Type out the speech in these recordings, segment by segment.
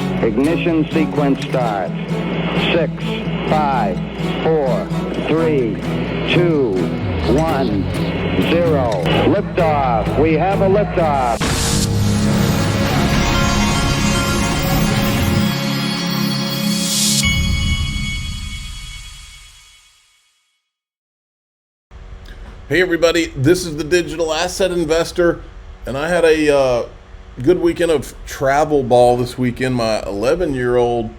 Ignition sequence start. 6, 5, 4, 3, 2, 1, 0. Liftoff. We have a liftoff. Hey everybody, this is the Digital Asset Investor, and I had a good weekend of travel ball this weekend. My 11-year-old,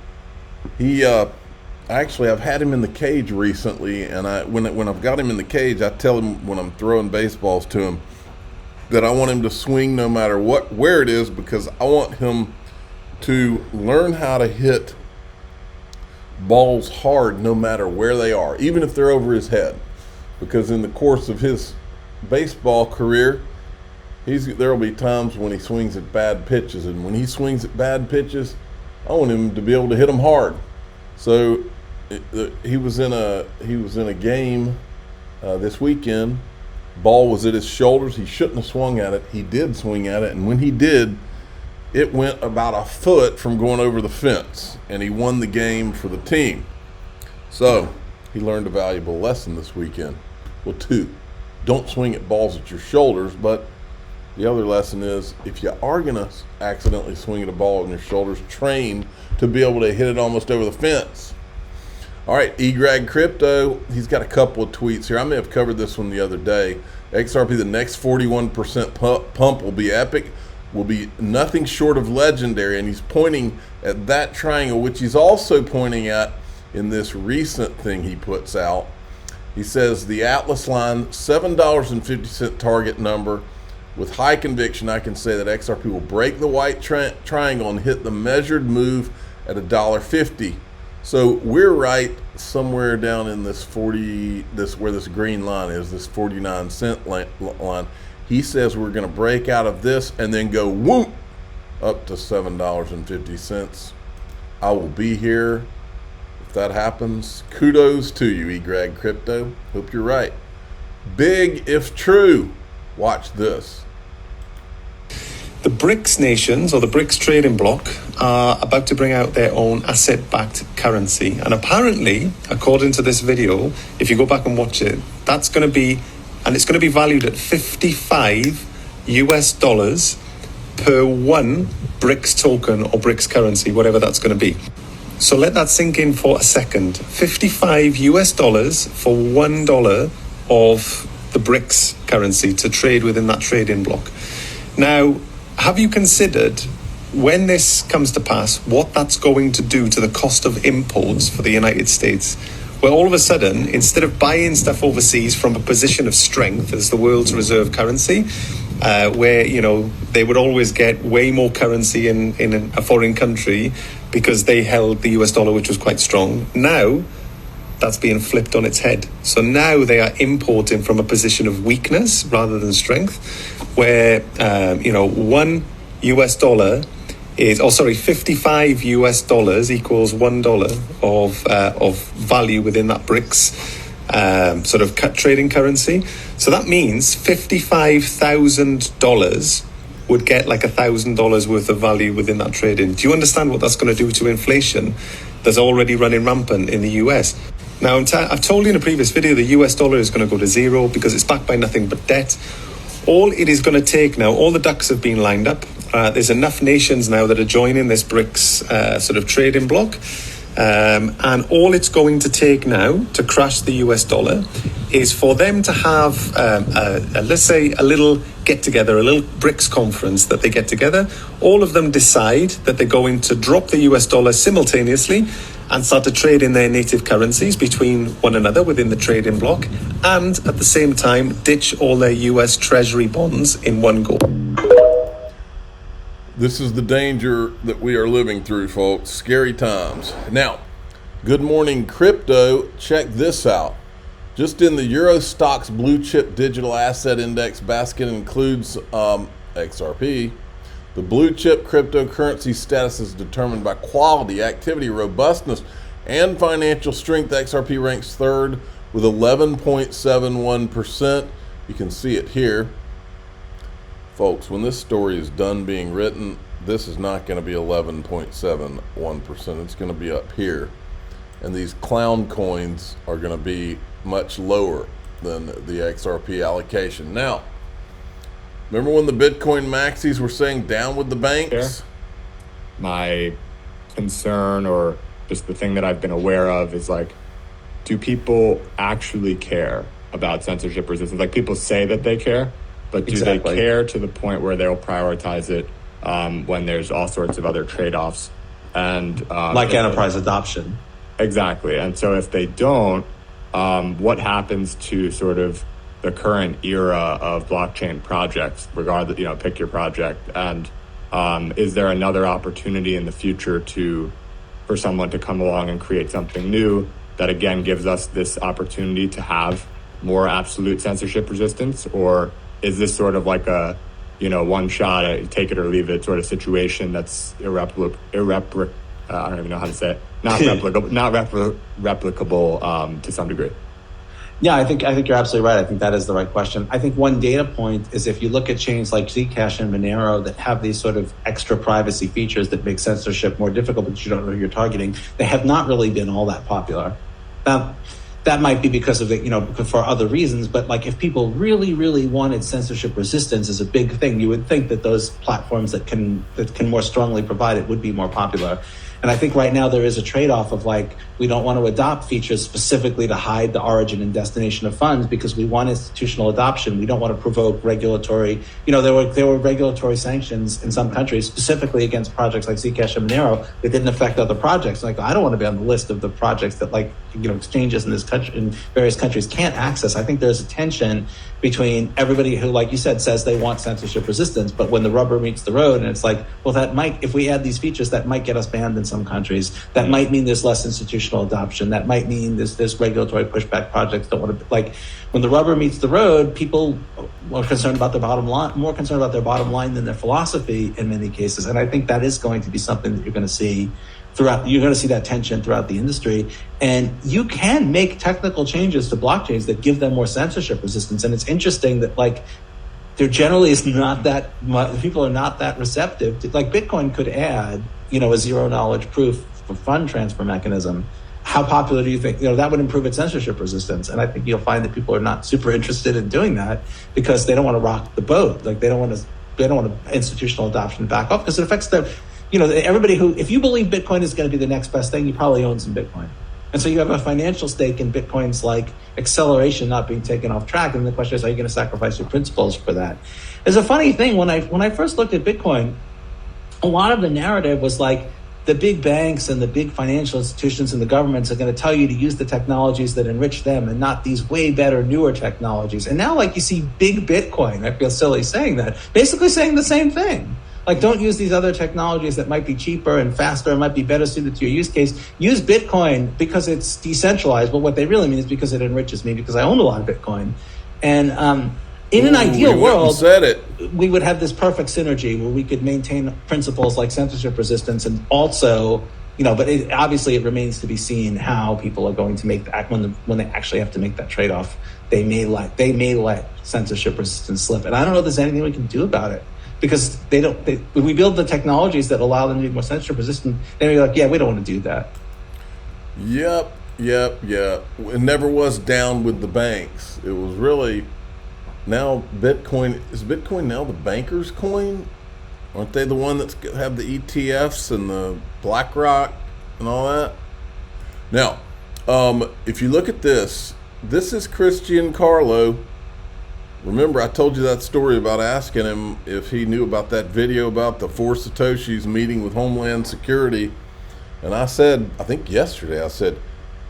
I've had him in the cage recently, and when I've got him in the cage, I tell him when I'm throwing baseballs to him that I want him to swing no matter where it is, because I want him to learn how to hit balls hard no matter where they are, even if they're over his head. Because in the course of his baseball career, there will be times when he swings at bad pitches, and when he swings at bad pitches, I want him to be able to hit them hard. So he was in a game this weekend. Ball was at his shoulders. He shouldn't have swung at it. He did swing at it, and when he did, it went about a foot from going over the fence, and he won the game for the team. So he learned a valuable lesson this weekend. Well, 2, don't swing at balls at your shoulders, but the other lesson is, if you are going to accidentally swing at a ball on your shoulders, train to be able to hit it almost over the fence. All right, eGrag Crypto, he's got a couple of tweets here. I may have covered this one the other day. XRP, the next 41% pump will be epic, will be nothing short of legendary, and he's pointing at that triangle, which he's also pointing at in this recent thing he puts out. He says the Atlas line, $7.50 target number. With high conviction, I can say that XRP will break the white triangle and hit the measured move at $1.50. So we're right somewhere down in this where this green line is, this 49-cent line. He says we're going to break out of this and then go whoop up to $7.50. I will be here. That happens. Kudos to you, eGrag Crypto. Hope you're right. Big if true. Watch this. The BRICS nations, or the BRICS trading bloc, are about to bring out their own asset-backed currency. And apparently, according to this video, if you go back and watch it, that's going to be, and it's going to be valued at $55 per one BRICS token or BRICS currency, whatever that's going to be. So let that sink in for a second. $55 for $1 of the BRICS currency to trade within that trading bloc. Now, have you considered, when this comes to pass, what that's going to do to the cost of imports for the United States? Where all of a sudden, instead of buying stuff overseas from a position of strength as the world's reserve currency, where, they would always get way more currency in a foreign country because they held the US dollar, which was quite strong. Now, that's being flipped on its head. So now they are importing from a position of weakness rather than strength, where, $55 equals $1 of value within that BRICS sort of trading currency. So that means $55,000 would get like $1,000 worth of value within that trading. Do you understand what that's going to do to inflation that's already running rampant in the US? Now, I've told you in a previous video, the US dollar is going to go to zero because it's backed by nothing but debt. All it is going to take now, all the ducks have been lined up. There's enough nations now that are joining this BRICS sort of trading bloc. And all it's going to take now to crash the US dollar is for them to have, let's say, a little get-together, a little BRICS conference that they get together. All of them decide that they're going to drop the US dollar simultaneously and start to trade in their native currencies between one another within the trading bloc, and at the same time ditch all their US Treasury bonds in one go. This is the danger that we are living through, folks. Scary times. Now, good morning, crypto. Check this out. Just in the Euro Stocks Blue Chip Digital Asset Index basket includes XRP. The blue chip cryptocurrency status is determined by quality, activity, robustness, and financial strength. XRP ranks third with 11.71%. You can see it here. Folks, when this story is done being written, this is not going to be 11.71%. It's going to be up here. And these clown coins are going to be much lower than the XRP allocation. Now, remember when the Bitcoin maxis were saying down with the banks? Sure. My concern, or just the thing that I've been aware of, is like, do people actually care about censorship resistance? Like, people say that they care, but do they care to the point where they'll prioritize it when there's all sorts of other trade-offs? And like enterprise adoption. Exactly. And so if they don't, what happens to sort of the current era of blockchain projects, regardless, pick your project, and is there another opportunity in the future for someone to come along and create something new that again gives us this opportunity to have more absolute censorship resistance? Or is this sort of like a, one shot, take it or leave it sort of situation that's I don't even know how to say it, not replicable to some degree? Yeah, I think you're absolutely right. I think that is the right question. I think one data point is if you look at chains like Zcash and Monero that have these sort of extra privacy features that make censorship more difficult, but you don't know who you're targeting, they have not really been all that popular. Now, that might be because of it, for other reasons, but like if people really, really wanted censorship resistance as a big thing, you would think that those platforms that can more strongly provide it would be more popular. And I think right now there is a trade-off of like, we don't want to adopt features specifically to hide the origin and destination of funds because we want institutional adoption. We don't want to provoke regulatory, there were regulatory sanctions in some countries specifically against projects like Zcash and Monero that didn't affect other projects. Like, I don't want to be on the list of the projects that exchanges in this country, in various countries can't access. I think there's a tension between everybody who, like you said, says they want censorship resistance, but when the rubber meets the road and it's like, well, that might, if we add these features, that might get us banned in some countries. That might mean there's less institutional adoption. That might mean this regulatory pushback. Projects don't want to, like, when the rubber meets the road, people are concerned about their bottom line, more concerned about their bottom line than their philosophy in many cases. And I think that is going to be something that you're going to see you're going to see that tension throughout the industry. And you can make technical changes to blockchains that give them more censorship resistance. And it's interesting that there generally is not that much, people are not that receptive to, like, Bitcoin could add, a zero knowledge proof for fund transfer mechanism. How popular do you think, that would improve its censorship resistance? And I think you'll find that people are not super interested in doing that because they don't want to rock the boat. Like, they don't want institutional adoption back off because it affects their, everybody who, if you believe Bitcoin is going to be the next best thing, you probably own some Bitcoin. And so you have a financial stake in Bitcoin's acceleration not being taken off track. And the question is, are you going to sacrifice your principles for that? There's a funny thing. When I first looked at Bitcoin, a lot of the narrative was like, the big banks and the big financial institutions and the governments are going to tell you to use the technologies that enrich them and not these way better, newer technologies. And now, you see big Bitcoin, I feel silly saying that, basically saying the same thing. Like, don't use these other technologies that might be cheaper and faster and might be better suited to your use case. Use Bitcoin because it's decentralized. But what they really mean is because it enriches me, because I own a lot of Bitcoin. And in an ideal world, we would have this perfect synergy where we could maintain principles like censorship resistance and also, but obviously it remains to be seen how people are going to make that when they actually have to make that trade-off. They may let censorship resistance slip. And I don't know if there's anything we can do about it. Because when we build the technologies that allow them to be more censorship resistant, they're like, yeah, we don't want to do that. Yep. It never was down with the banks. It was really, now Bitcoin, is Bitcoin now the banker's coin? Aren't they the one that's have the ETFs and the BlackRock and all that? Now, if you look at this is Christian Carlo. Remember, I told you that story about asking him if he knew about that video about the 4 Satoshis meeting with Homeland Security. And I said, I think yesterday, I said,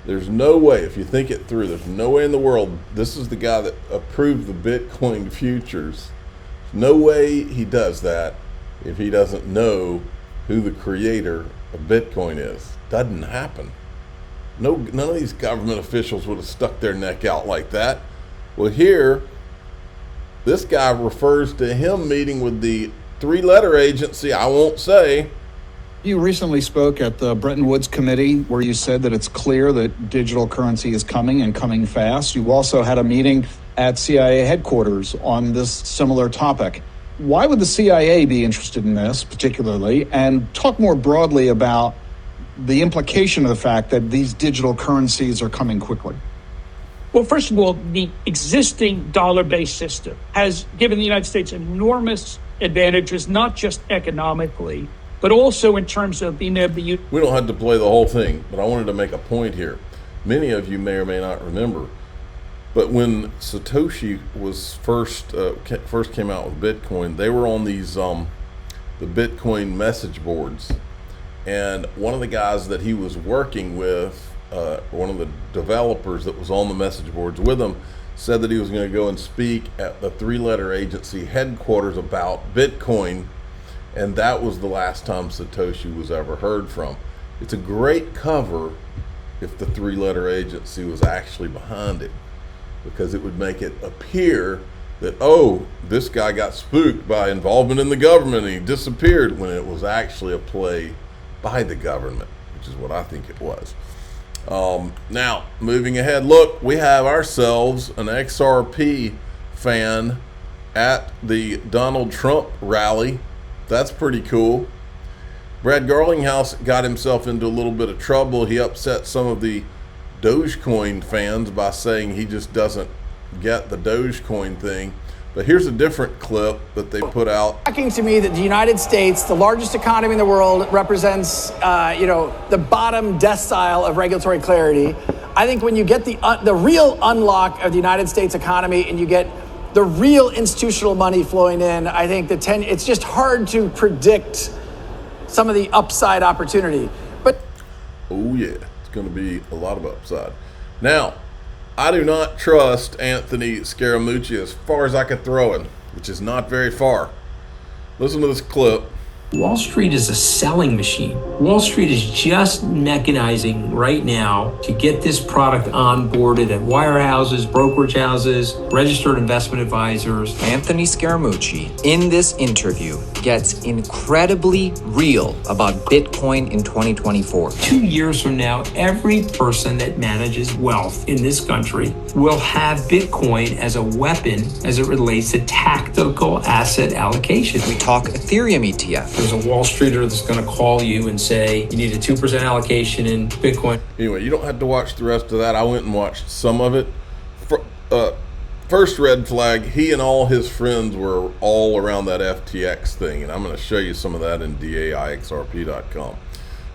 there's no way, if you think it through, there's no way in the world, this is the guy that approved the Bitcoin futures. No way he does that if he doesn't know who the creator of Bitcoin is. Doesn't happen. None of these government officials would have stuck their neck out like that. Well, here, this guy refers to him meeting with the 3-letter agency, I won't say. You recently spoke at the Bretton Woods Committee where you said that it's clear that digital currency is coming and coming fast. You also had a meeting at CIA headquarters on this similar topic. Why would the CIA be interested in this particularly? And talk more broadly about the implication of the fact that these digital currencies are coming quickly. Well, first of all, the existing dollar-based system has given the United States enormous advantages, not just economically, but also in terms of being able to use. We don't have to play the whole thing, but I wanted to make a point here. Many of you may or may not remember, but when Satoshi was first came out with Bitcoin, they were on these the Bitcoin message boards, and one of the guys that he was working with, one of the developers that was on the message boards with him, said that he was going to go and speak at the three-letter agency headquarters about Bitcoin, and that was the last time Satoshi was ever heard from. It's a great cover if the three-letter agency was actually behind it, because it would make it appear that, oh, this guy got spooked by involvement in the government and he disappeared, when it was actually a play by the government, which is what I think it was. Now, moving ahead, look, we have ourselves an XRP fan at the Donald Trump rally. That's pretty cool. Brad Garlinghouse got himself into a little bit of trouble. He upset some of the Dogecoin fans by saying he just doesn't get the Dogecoin thing. But here's a different clip that they put out. Shocking to me that the United States, the largest economy in the world, represents, the bottom decile of regulatory clarity. I think when you get the real unlock of the United States economy and you get the real institutional money flowing in, I think it's just hard to predict some of the upside opportunity. But oh yeah, it's going to be a lot of upside. Now, I do not trust Anthony Scaramucci as far as I could throw him, which is not very far. Listen to this clip. Wall Street is a selling machine. Wall Street is just mechanizing right now to get this product onboarded at wirehouses, brokerage houses, registered investment advisors. Anthony Scaramucci, in this interview, gets incredibly real about Bitcoin in 2024. 2 years from now, every person that manages wealth in this country will have Bitcoin as a weapon as it relates to tactical asset allocation. We talk Ethereum ETF. There's a Wall Streeter that's going to call you and say, you need a 2% allocation in Bitcoin. Anyway, you don't have to watch the rest of that. I went and watched some of it. First red flag, he and all his friends were all around that FTX thing, and I'm going to show you some of that in daixrp.com.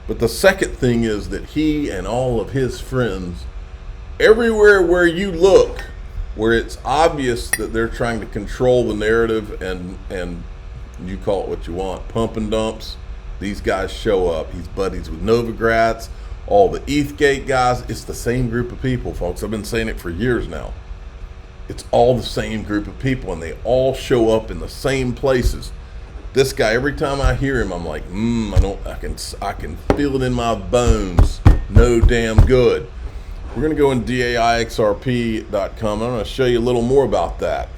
But the second thing is that he and all of his friends, everywhere where you look, where it's obvious that they're trying to control the narrative and you call it what you want, pump and dumps, these guys show up. He's buddies with Novogratz, all the ETHgate guys. It's the same group of people, folks. I've been saying it for years now. It's all the same group of people, and they all show up in the same places. This guy, every time I hear him, I'm like, I can feel it in my bones. No damn good. We're going to go in daixrp.com. I'm going to show you a little more about that.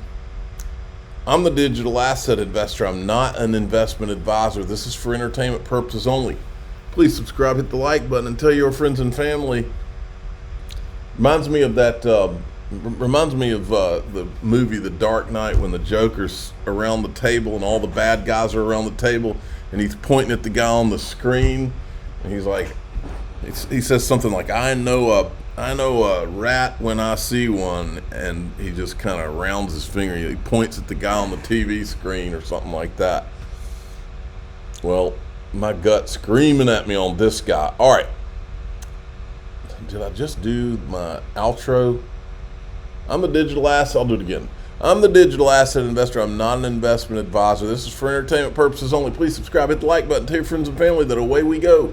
I'm the digital asset investor. I'm not an investment advisor. This is for entertainment purposes only. Please subscribe, hit the like button, and tell your friends and family. Reminds me of the movie The Dark Knight, when the Joker's around the table and all the bad guys are around the table, and he's pointing at the guy on the screen, and he's like, he says something like, I know a rat when I see one, and he just kind of rounds his finger. He points at the guy on the TV screen or something like that. Well, my gut's screaming at me on this guy. All right. Did I just do my outro? I'm a digital asset. I'll do it again. I'm the digital asset investor. I'm not an investment advisor. This is for entertainment purposes only. Please subscribe, hit the like button, tell your friends and family that away we go.